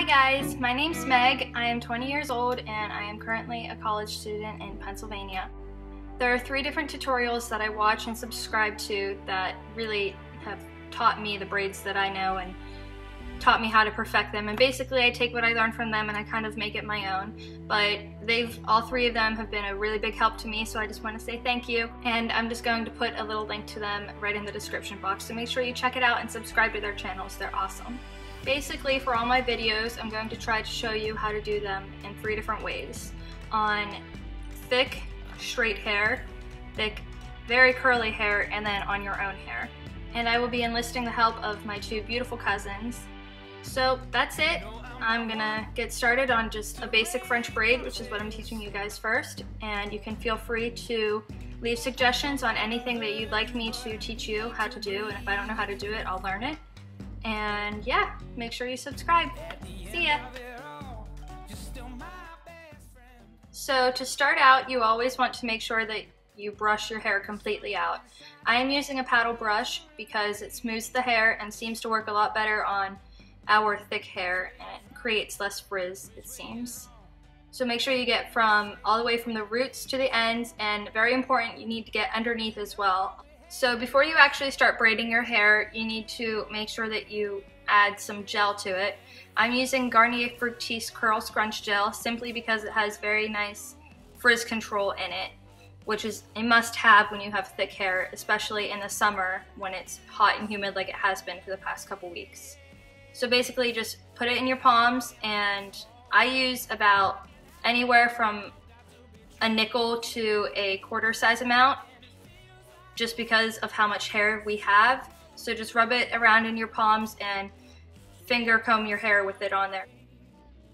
guys, my name's Meg. I am 20 years old and I am currently a college student in Pennsylvania. There are 3 different tutorials that I watch and subscribe to that really have taught me the braids that I know and taught me how to perfect them, and basically I take what I learned from them and I kind of make it my own. But all 3 of them have been a really big help to me, so I just want to say thank you, and I'm just going to put a little link to them right in the description box, so make sure you check it out and subscribe to their channels. They're awesome. Basically, for all my videos, I'm going to try to show you how to do them in 3 different ways. On thick, straight hair, thick, very curly hair, and then on your own hair. And I will be enlisting the help of my 2 beautiful cousins. So that's it. I'm gonna get started on just a basic French braid, which is what I'm teaching you guys first. And you can feel free to leave suggestions on anything that you'd like me to teach you how to do. And if I don't know how to do it, I'll learn it. And yeah, make sure you subscribe. See ya! So to start out, you always want to make sure that you brush your hair completely out. I am using a paddle brush because it smooths the hair and seems to work a lot better on our thick hair, and it creates less frizz, it seems. So make sure you get all the way from the roots to the ends, and very important, you need to get underneath as well. So before you actually start braiding your hair, you need to make sure that you add some gel to it. I'm using Garnier Fructis Curl Scrunch Gel simply because it has very nice frizz control in it, which is a must-have when you have thick hair, especially in the summer when it's hot and humid like it has been for the past couple weeks. So basically just put it in your palms, and I use about anywhere from a nickel to a quarter size amount, just because of how much hair we have. So just rub it around in your palms and finger comb your hair with it on there.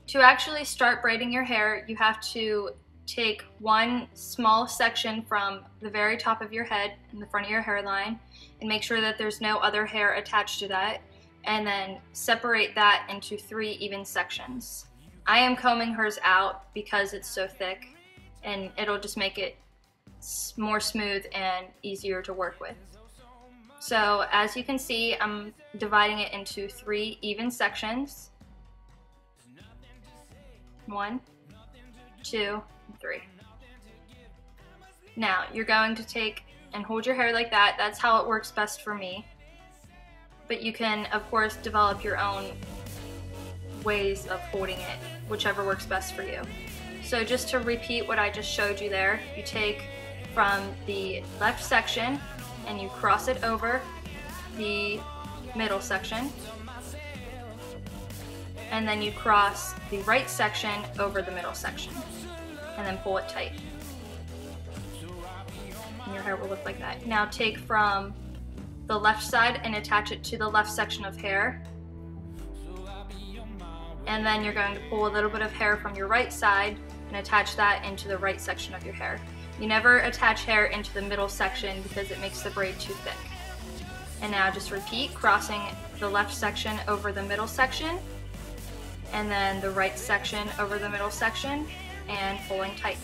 To actually start braiding your hair, you have to take one small section from the very top of your head in the front of your hairline and make sure that there's no other hair attached to that, and then separate that into 3 even sections. I am combing hers out because it's so thick, and it'll just make it more smooth and easier to work with. So as you can see, I'm dividing it into 3 even sections. 1, 2, 3. Now you're going to take and hold your hair like that. That's how it works best for me. But you can, of course, develop your own ways of holding it, whichever works best for you. So just to repeat what I just showed you there, you take from the left section and you cross it over the middle section, and then you cross the right section over the middle section, and then pull it tight. And your hair will look like that. Now take from the left side and attach it to the left section of hair, and then you're going to pull a little bit of hair from your right side and attach that into the right section of your hair. You never attach hair into the middle section because it makes the braid too thick. And now just repeat, crossing the left section over the middle section, and then the right section over the middle section, and pulling tight.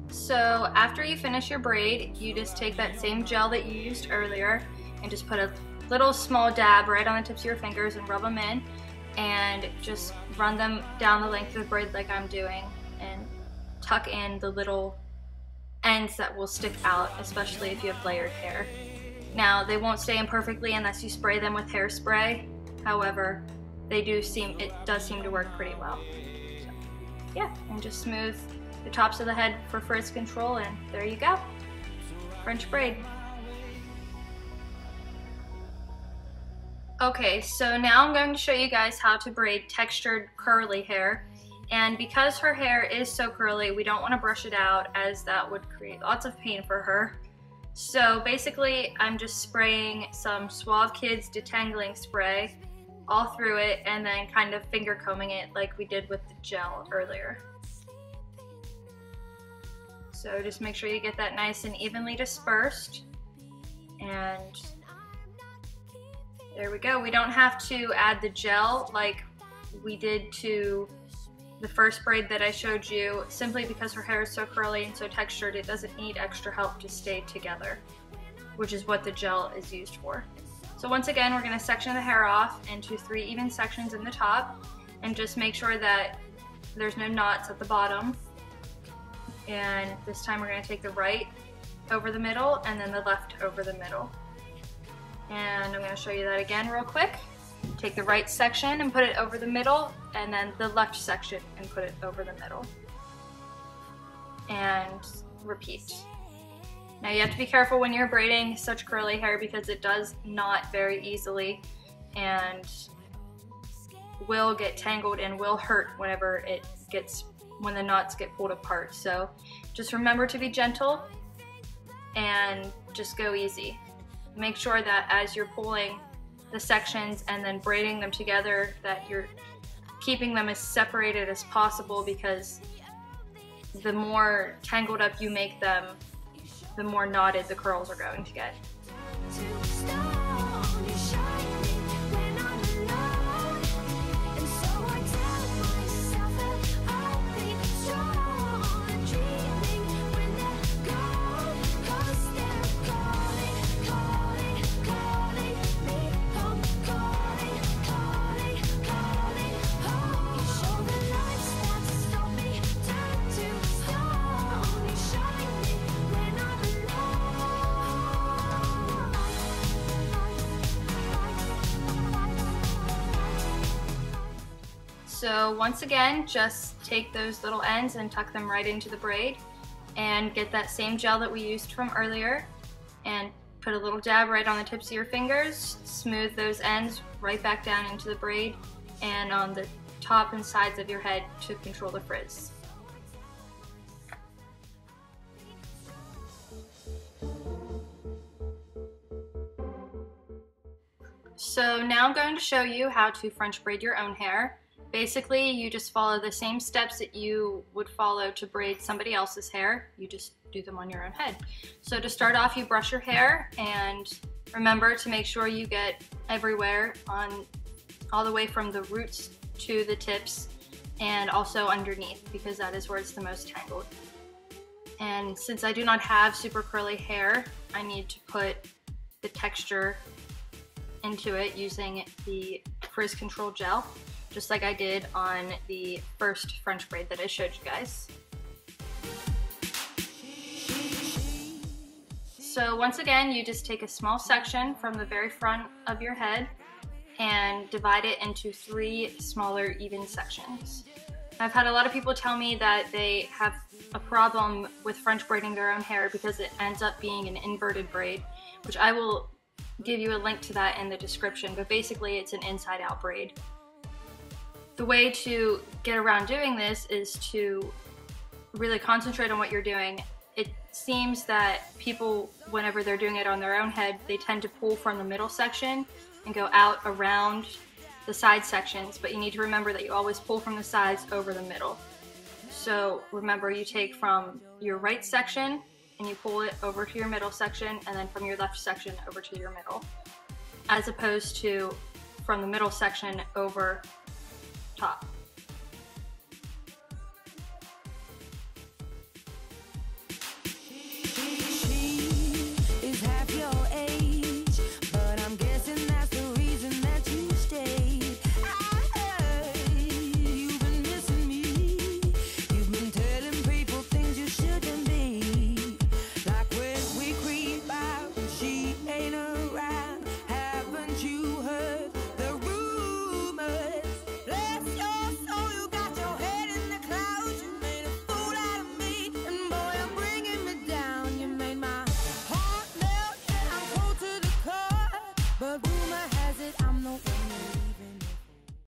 So after you finish your braid, you just take that same gel that you used earlier and just put a little small dab right on the tips of your fingers and rub them in, and just run them down the length of the braid like I'm doing, and tuck in the little ends that will stick out, especially if you have layered hair. Now they won't stay in perfectly unless you spray them with hairspray. However, it does seem to work pretty well. So, yeah, and just smooth the tops of the head for frizz control, and there you go. French braid. Okay, so now I'm going to show you guys how to braid textured curly hair. And because her hair is so curly, we don't want to brush it out, as that would create lots of pain for her. So basically, I'm just spraying some Suave Kids detangling spray all through it and then kind of finger combing it like we did with the gel earlier. So just make sure you get that nice and evenly dispersed. And there we go. We don't have to add the gel like we did to the first braid that I showed you, simply because her hair is so curly and so textured, it doesn't need extra help to stay together, which is what the gel is used for. So once again, we're going to section the hair off into 3 even sections in the top, and just make sure that there's no knots at the bottom. And this time we're going to take the right over the middle and then the left over the middle. And I'm going to show you that again real quick. Take the right section and put it over the middle, and then the left section and put it over the middle. And repeat. Now you have to be careful when you're braiding such curly hair because it does knot very easily and will get tangled and will hurt when the knots get pulled apart. So just remember to be gentle and just go easy. Make sure that as you're pulling the sections and then braiding them together, that you're keeping them as separated as possible, because the more tangled up you make them, the more knotted the curls are going to get. So once again, just take those little ends and tuck them right into the braid, and get that same gel that we used from earlier and put a little dab right on the tips of your fingers, smooth those ends right back down into the braid and on the top and sides of your head to control the frizz. So now I'm going to show you how to French braid your own hair. Basically, you just follow the same steps that you would follow to braid somebody else's hair. You just do them on your own head. So to start off, you brush your hair, and remember to make sure you get everywhere, all the way from the roots to the tips, and also underneath, because that is where it's the most tangled. And since I do not have super curly hair, I need to put the texture into it using the frizz control gel, just like I did on the first French braid that I showed you guys. So once again, you just take a small section from the very front of your head and divide it into 3 smaller even sections. I've had a lot of people tell me that they have a problem with French braiding their own hair because it ends up being an inverted braid, which I will give you a link to that in the description, but basically it's an inside out braid. The way to get around doing this is to really concentrate on what you're doing. It seems that people, whenever they're doing it on their own head, they tend to pull from the middle section and go out around the side sections, but you need to remember that you always pull from the sides over the middle. So remember, you take from your right section and you pull it over to your middle section, and then from your left section over to your middle, as opposed to from the middle section over top.